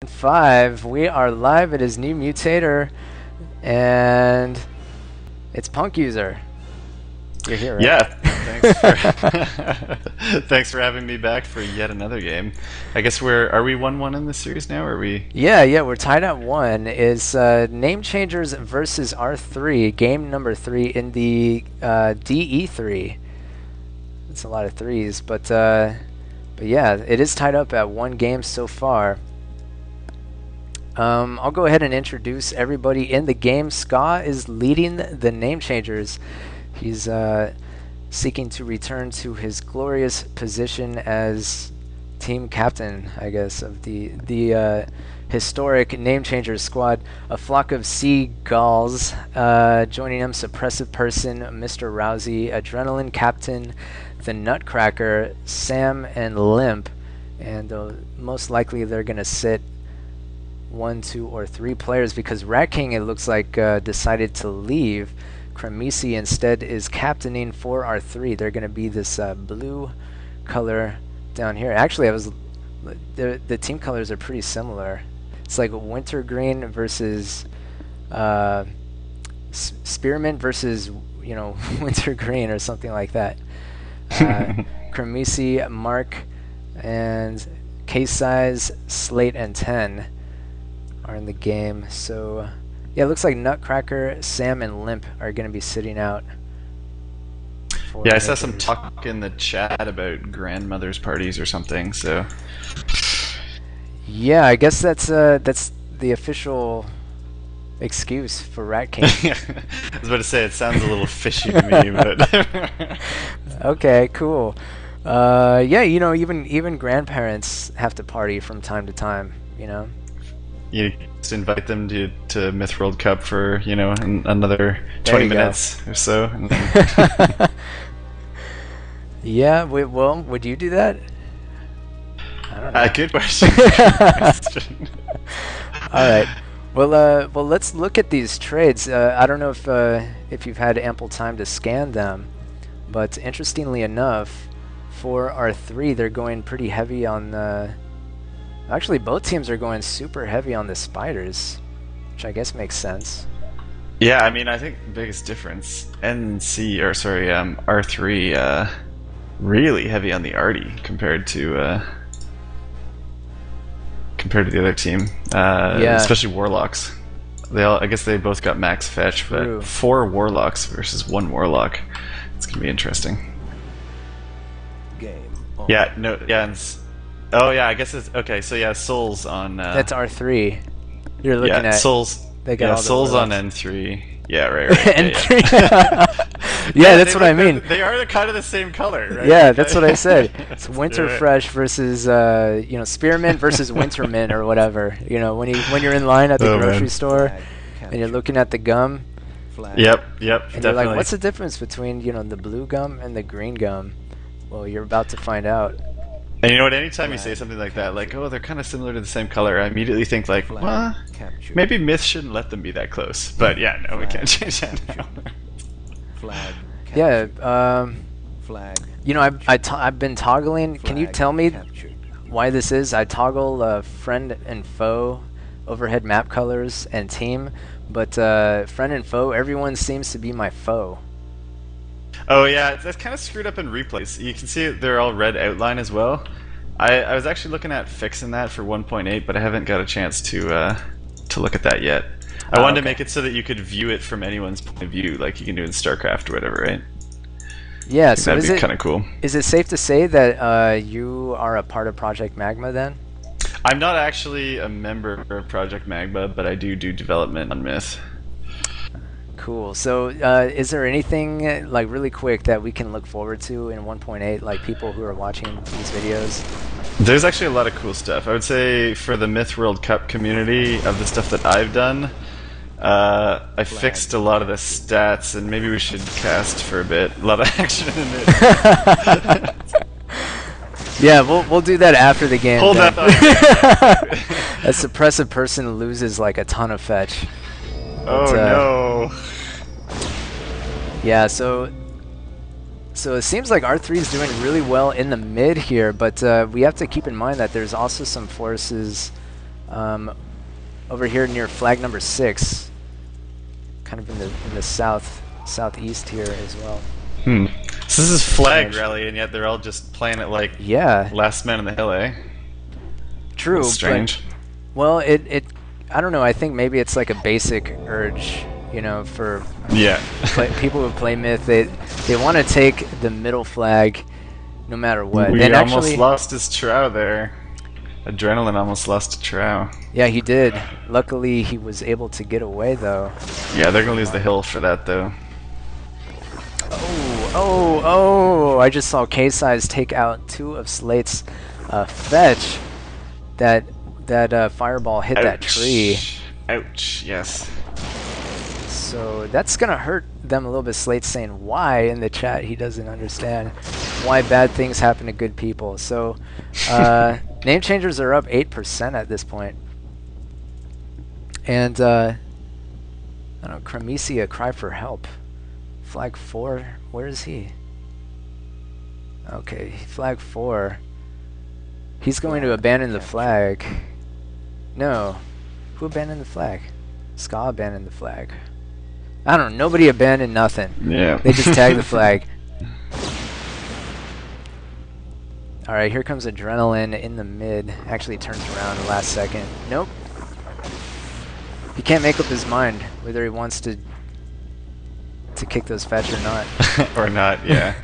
5. We are live. It is NewMutator, and it's Punk User. You're here, right? Yeah, thanks for thanks for having me back for yet another game. I guess are we 1-1 in this series now? Or are we? Yeah, we're tied at 1. Is Name Changers versus R3, game number 3 in the DE3. It's a lot of threes, but yeah, it is tied up at 1 game so far. I'll go ahead and introduce everybody in the game. Ska is leading the Name Changers. He's seeking to return to his glorious position as team captain, I guess, of the historic Name Changers squad. A flock of seagulls joining him: Suppressive Person, Mr. Rousey, Adrenaline Captain, the Nutcracker, Sam, and Limp. And most likely they're going to sit 1, 2, or 3 players because Rat King, it looks like, decided to leave. Kremisi instead is captaining for R3. They're going to be this blue color down here. Actually, the team colors are pretty similar. It's like winter green versus spearmint versus, you know, winter green or something like that. Kremisi, Mark, and Case Size, Slate, and 10 are in the game. So yeah, it looks like Nutcracker, Sam, and Limp are going to be sitting out. Yeah, I saw some talk in the chat about grandmother's parties or something. So yeah, I guess that's the official excuse for Rat King. I was about to say it sounds a little fishy to me, but okay, cool. Yeah, you know, even grandparents have to party from time to time. You know. You just invite them to Myth World Cup for, you know, another 20 minutes or so. Yeah, well, would you do that? I don't know. Good question. All right. Well, let's look at these trades. I don't know if you've had ample time to scan them, but interestingly enough, for R3, they're going pretty heavy on actually, both teams are going super heavy on the spiders, which I guess makes sense. Yeah, I mean, I think the biggest difference, R3 really heavy on the arty compared to the other team. Yeah. Especially Warlocks. I guess they both got max fetch, but True. 4 Warlocks versus 1 Warlock. It's gonna be interesting. Game. Yeah. No. Yeah. Oh yeah, I guess it's okay. So yeah, Souls on. That's R3. You're looking at Souls. They got all the Souls on Warlocks. N3. Yeah, right. N3. Yeah, that's what I mean. They are kind of the same color, right? Yeah, that's what I said. It's Winter Fresh versus you know, Spearmint versus Wintermint or whatever. You know, when you're in line at the grocery store and you're looking at the gum. Yep. And Definitely. you're like, what's the difference between, you know, the blue gum and the green gum? Well, you're about to find out. And you know what? Anytime you say something like that, like, oh, they're kind of similar to the same color, I immediately think like, well, maybe Myth shouldn't let them be that close. But yeah, no, we can't change that now. Yeah. You know, I've been toggling. Can you tell me why this is? I toggle friend and foe, overhead map colors, and team, but friend and foe, everyone seems to be my foe. Oh yeah, that's kind of screwed up in replays. You can see they're all red outline as well. I was actually looking at fixing that for 1.8, but I haven't got a chance to look at that yet. I wanted to make it so that you could view it from anyone's point of view, like you can do in StarCraft or whatever, right? Yeah, so that'd be kind of cool. Is it safe to say that you are a part of Project Magma then? I'm not actually a member of Project Magma, but I do development on Myth. Cool. So is there anything, like, really quick that we can look forward to in 1.8, like people who are watching these videos? There's actually a lot of cool stuff. I would say for the Myth World Cup community, of the stuff that I've done, I fixed a lot of the stats, and maybe we should cast for a bit. A lot of action in it. Yeah, we'll do that after the game. Hold that thought. A Suppressive Person loses like a ton of fetch. Oh no. Yeah, so it seems like R3 is doing really well in the mid here, but we have to keep in mind that there's also some forces Over here near flag number 6, kind of in the southeast here as well. So this is flag rally, and yet they're all just playing it like last man in the hill, eh? True. That's strange. But, well, I don't know. I think maybe it's like a basic urge, you know, for people who play Myth. They want to take the middle flag, no matter what. We and almost actually, lost his trow there. Adrenaline almost lost a trow. Yeah, he did. Luckily, he was able to get away, though. Yeah, they're gonna lose the hill for that, though. Oh! I just saw K-Size take out 2 of Slate's fetch. That fireball hit that tree. Ouch, yes. So that's gonna hurt them a little bit. Slate's saying why in the chat. He doesn't understand why bad things happen to good people. So name changers are up 8% at this point. And I don't know, Cremisia, cry for help. Flag 4, where is he? Okay, flag 4. He's going to abandon the flag. No. Who abandoned the flag? Ska abandoned the flag. I don't know. Nobody abandoned nothing. Yeah. They just tagged the flag. Alright, here comes Adrenaline in the mid. Actually turns around the last second. Nope. He can't make up his mind whether he wants to kick those fetch or not. Or not, yeah.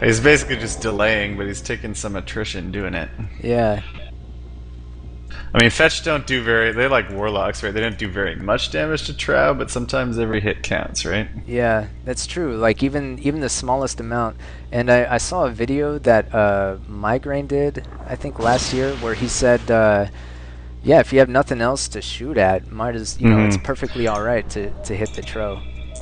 He's basically just delaying, but he's taking some attrition doing it. Yeah. I mean, fetch don't do they like warlocks, right? They don't do very much damage to trow, but sometimes every hit counts, right? Yeah, that's true. Like even the smallest amount. And I saw a video that Migraine did, I think last year, where he said, yeah, if you have nothing else to shoot at, might as know it's perfectly all right to hit the tro.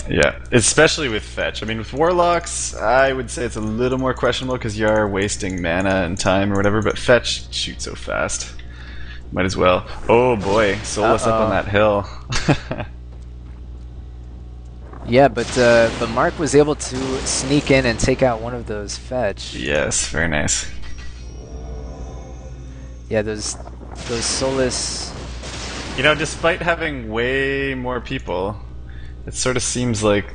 Yeah, especially with fetch. I mean, with warlocks, I would say it's a little more questionable because you are wasting mana and time or whatever. But fetch shoots so fast. Might as well. Oh boy, Solus up on that hill. Yeah, but Mark was able to sneak in and take out one of those fetch. Yes, very nice. Yeah, those Solus. You know, despite having way more people, it sort of seems like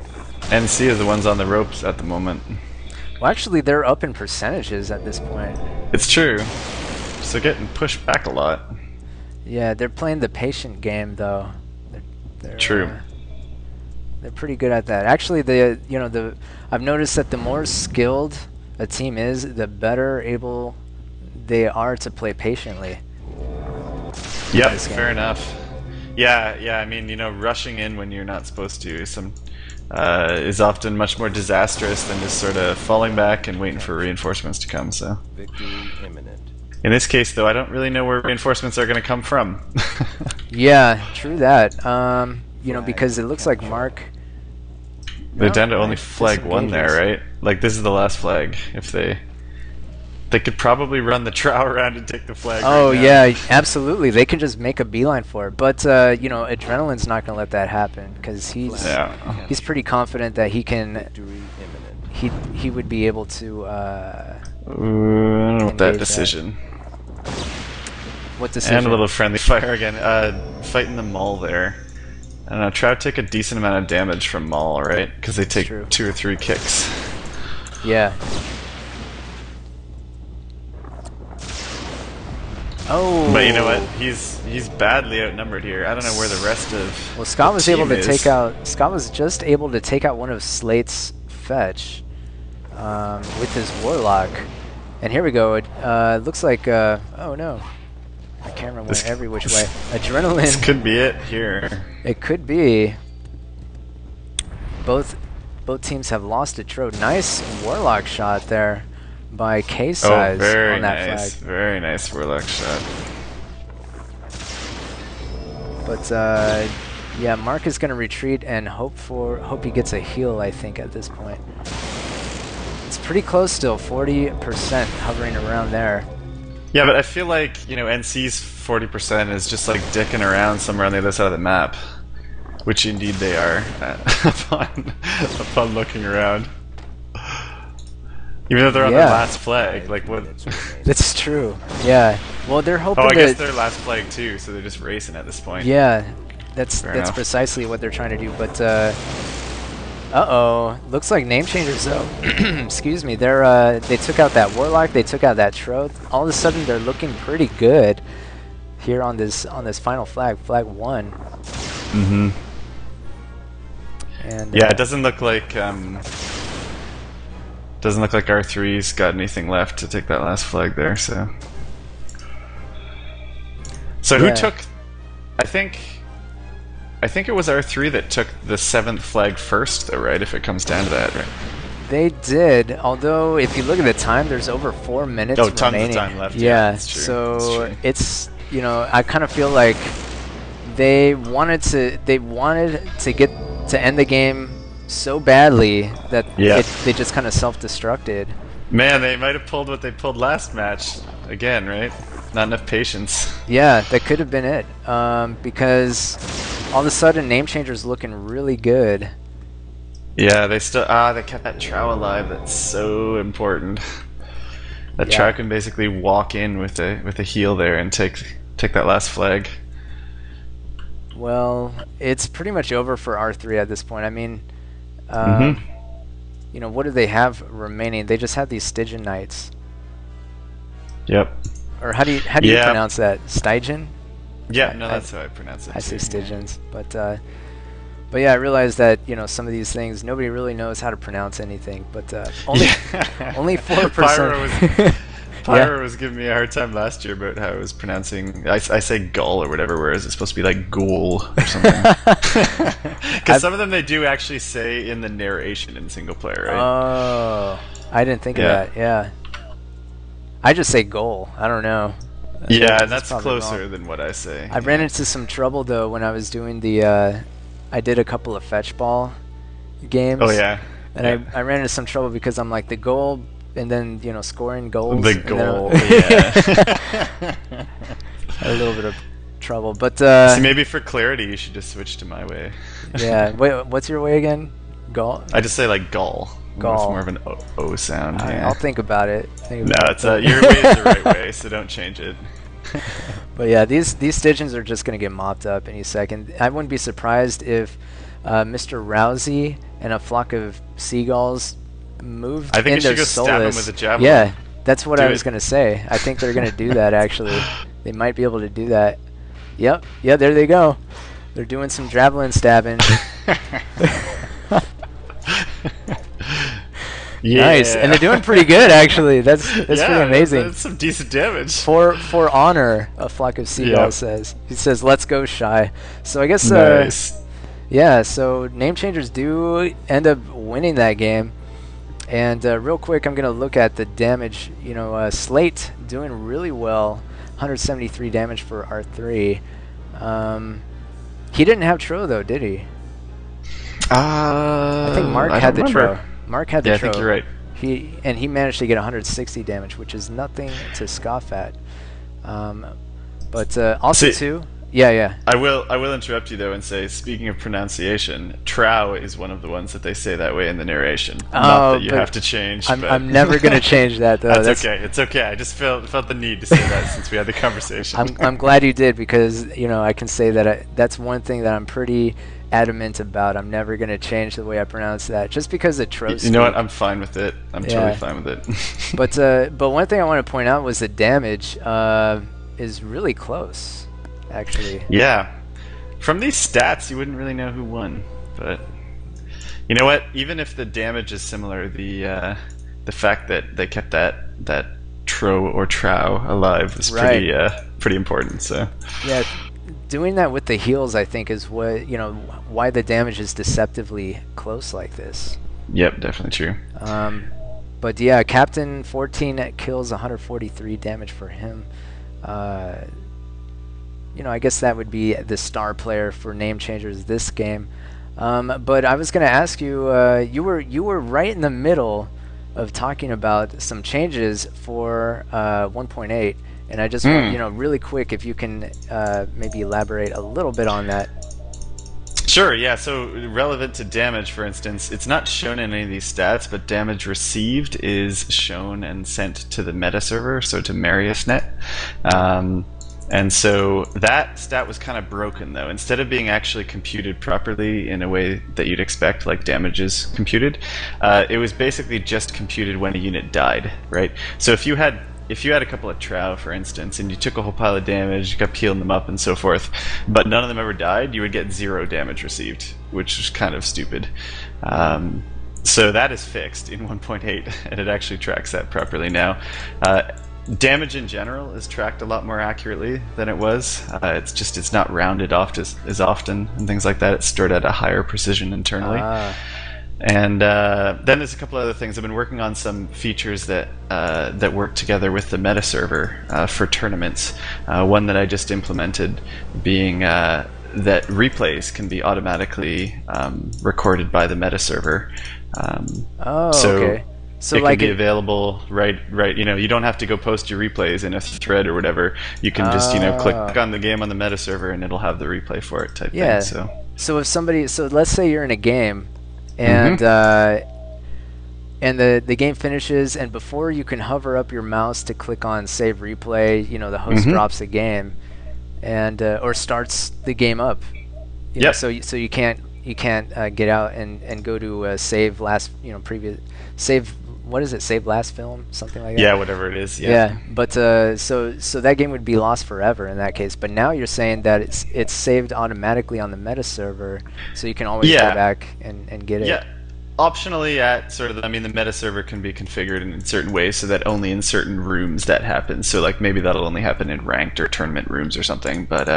NC is the ones on the ropes at the moment. Well, actually, they're up in percentages at this point. It's true. So getting pushed back a lot. Yeah, they're playing the patient game, though. They're true. They're pretty good at that. Actually, I've noticed that the more skilled a team is, the better able they are to play patiently. Yep, fair enough. Yeah. I mean, rushing in when you're not supposed to is often much more disastrous than just sort of falling back and waiting for reinforcements to come. So, Victory imminent. In this case, though, I don't really know where reinforcements are going to come from. Yeah, true that. Because it looks like Mark. They're down to only flag 1 there, right? Like this is the last flag. If they could probably run the trow around and take the flag. Oh right yeah, absolutely. They can just make a beeline for it. But Adrenaline's not gonna let that happen because he's pretty confident that he can. He would be able to. I don't know what that decision. What decision? And a little friendly fire again. Fighting the Maul there. I don't know. Trout take a decent amount of damage from Maul, right? Because they take 2 or 3 kicks. Yeah. Oh. But you know what? He's badly outnumbered here. I don't know where the rest of. Well, Scott was able to take out. Scott was just able to take out one of Slate's fetch with his warlock. And here we go. It looks like. Oh no. My camera went every which way. Adrenaline. This could be it here. It could be. Both teams have lost a tro. Nice warlock shot there by K-Size on that nice. flag. Very nice warlock shot. But yeah, Mark is going to retreat and hope he gets a heal, I think, at this point. It's pretty close still, 40% hovering around there. Yeah, but I feel like, NC's 40% is just like dicking around somewhere on the other side of the map. Which indeed they are, upon looking around. Even though they're on Yeah. their last flag, like what? That's true. Yeah. Well, they're hoping Oh, I to. guess they're last flag too, so they're just racing at this point. Yeah, that's enough. precisely what they're trying to do. But uh-oh, looks like name changers though. Excuse me. They took out that warlock. They took out that Troth. All of a sudden, they're looking pretty good here on this final flag, flag 1. Mm-hmm. And Yeah, it doesn't look like R3's got anything left to take that last flag there. So Yeah. who took? I think it was R3 that took the 7th flag first, though, right? If it comes down to that, right? They did, although if you look at the time, the's over 4 minutes Oh, tons remaining. of time left. Yeah, that's true. so That's true. it's, you know, I kind of feel like they wanted to get to end the game so badly that Yeah. they just kind of self-destructed. Man, they might have pulled what they pulled last match again, right? Not enough patience. Yeah, that could have been it, because all of a sudden Name Changer's looking really good. Yeah, they still they kept that Trow alive. That's so important. That Yeah. Trow can basically walk in with a heal there and take that last flag. Well, it's pretty much over for R3 at this point. I mean, Mhm. you know, what do they have remaining? They just have these Stygian Knights. Yep. Or how do you Yeah. pronounce that? Stygian? Yeah, no, that's how I pronounce it. I say too. Stygians, but yeah, I realized that, you know, some of these things nobody really knows how to pronounce anything, but only only 4%. Pyro was giving me a hard time last year about how I was pronouncing. I say Gull or whatever, whereas it's supposed to be like Ghoul or something. Because some of them they do actually say in the narration in single player, right? Oh, I didn't think Yeah. of that. Yeah, I just say goal. I don't know. Yeah, and that's probably closer wrong. than what I say. I ran into some trouble though when I was doing the. I did a couple of fetch ball games. Oh yeah. And Yeah. I ran into some trouble because I'm like the goal, and then, you know, scoring goals. The and then goal, yeah. a little bit of trouble, but See, maybe for clarity, you should just switch to my way. yeah. Wait, what's your way again? Goal. I just say like Gull. Gull. It's more of an O sound. Alright, Yeah. I'll think about it. No, it's your way is the right way, so don't change it. But yeah, these Stygians are just gonna get mopped up any second. I wouldn't be surprised if Mr. Rousey and a flock of seagulls moved I think into you should go stab him Solus. with a javelin. Yeah, that's what Do I was it. gonna say. I think they're gonna do that actually. They might be able to do that. Yep. Yeah, there they go. They're doing some javelin stabbing. Yeah. Nice, and they're doing pretty good actually. That's pretty amazing. That's some decent damage. For honor, a flock of seagulls Yep. says. He says, "Let's go, Shy." So I guess Nice. yeah. So name changers do end up winning that game. And real quick, I'm gonna look at the damage. You know, Slate doing really well, 173 damage for R3. He didn't have Tro though, did he? I think Mark I had the don't Tro. remember. Mark had the Yeah, Tro. I think you're right. He managed to get 160 damage, which is nothing to scoff at. But also See- too, yeah. I will interrupt you though and say, speaking of pronunciation, Trow is one of the ones that they say that way in the narration. Not that you but have to change. but I'm never gonna change that though. That's okay. It's okay. I just felt the need to say that since we had the conversation. I'm glad you did, because you know I can say that that's one thing that I'm pretty adamant about. I'm never gonna change the way I pronounce that, just because of Tro. You know what? I'm fine with it. I'm totally fine with it. But one thing I want to point out was the damage is really close, actually. Yeah. From these stats, you wouldn't really know who won, but you know what? Even if the damage is similar, the fact that they kept that Tro or Trow alive is pretty important. So Yeah, doing that with the heals, I think, is what, you know, why the damage is deceptively close like this. yep, definitely true. But yeah, Captain 14 kills, 143 damage for him. You know, I guess that would be the star player for name changers this game. But I was going to ask you, you were right in the middle of talking about some changes for 1.8, and I just want, you know, really quick, if you can maybe elaborate a little bit on that. Sure, yeah, so relevant to damage, for instance, it's not shown in any of these stats, but damage received is shown and sent to the meta server, so to MariusNet. And so that stat was kind of broken, though. Instead of being actually computed properly in a way that you'd expect, like damage is computed, it was basically just computed when a unit died, right? So if you had a couple of Trow, for instance, and you took a whole pile of damage, you kept healing them up and so forth, but none of them ever died, you would get 0 damage received, which is kind of stupid. So that is fixed in 1.8, and it actually tracks that properly now. Damage in general is tracked a lot more accurately than it was. It's not rounded off as often and things like that. It's stored at a higher precision internally. And then there's a couple other things. I've been working on some features that work together with the meta server for tournaments. One that I just implemented being that replays can be automatically recorded by the meta server. Okay. So it can be available right. You don't have to go post your replays in a thread or whatever. You can just click on the game on the meta server and it'll have the replay for it type thing. So if somebody, let's say you're in a game. And and the game finishes, and before you can hover up your mouse to click on save replay, the host drops the game, and or starts the game up. So you can't get out and go to save last save. What is it? Save last film, something like that. Yeah, whatever it is. But so that game would be lost forever in that case. But now you're saying that it's saved automatically on the meta server, so you can always go back and get it. Yeah, optionally at sort of the meta server can be configured in certain ways so that only in certain rooms that happens. So like maybe that'll only happen in ranked or tournament rooms or something. But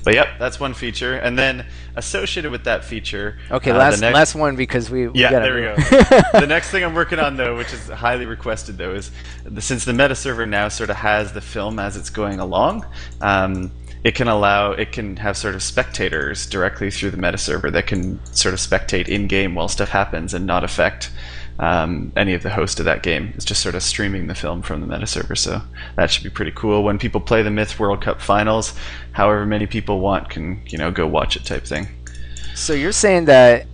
yep, that's one feature. And then associated with that feature, okay, last one because we gotta there we go. The next thing I'm working on though, which is highly requested though, is since the meta server now sort of has the film as it's going along. It can have sort of spectators directly through the meta server that can sort of spectate in game while stuff happens and not affect any of the host of that game. It's just sort of streaming the film from the meta server, so that should be pretty cool. When people play the Myth World Cup finals, however many people want can go watch it type thing. So you're saying that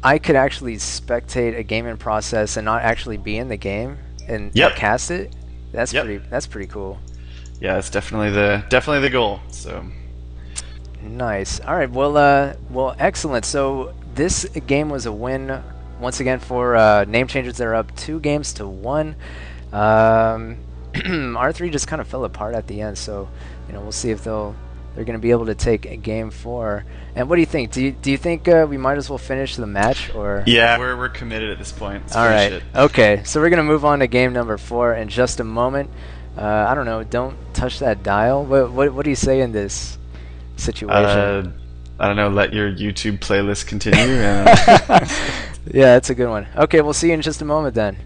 I could actually spectate a game in process and not actually be in the game and cast it? That's pretty cool. Yeah, it's definitely the goal. So nice. All right. Well, excellent. So this game was a win once again for Name Changers. They're up 2-1. R3 just kind of fell apart at the end, so we'll see if they're going to be able to take Game 4. And what do you think? Do you think we might as well finish the match, or? Yeah, we're committed at this point. Let's all right. It. Okay. So we're going to move on to game number 4 in just a moment. I don't know. Don't touch that dial. What do you say in this situation? I don't know. Let your YouTube playlist continue. Yeah, that's a good one. Okay, we'll see you in just a moment then.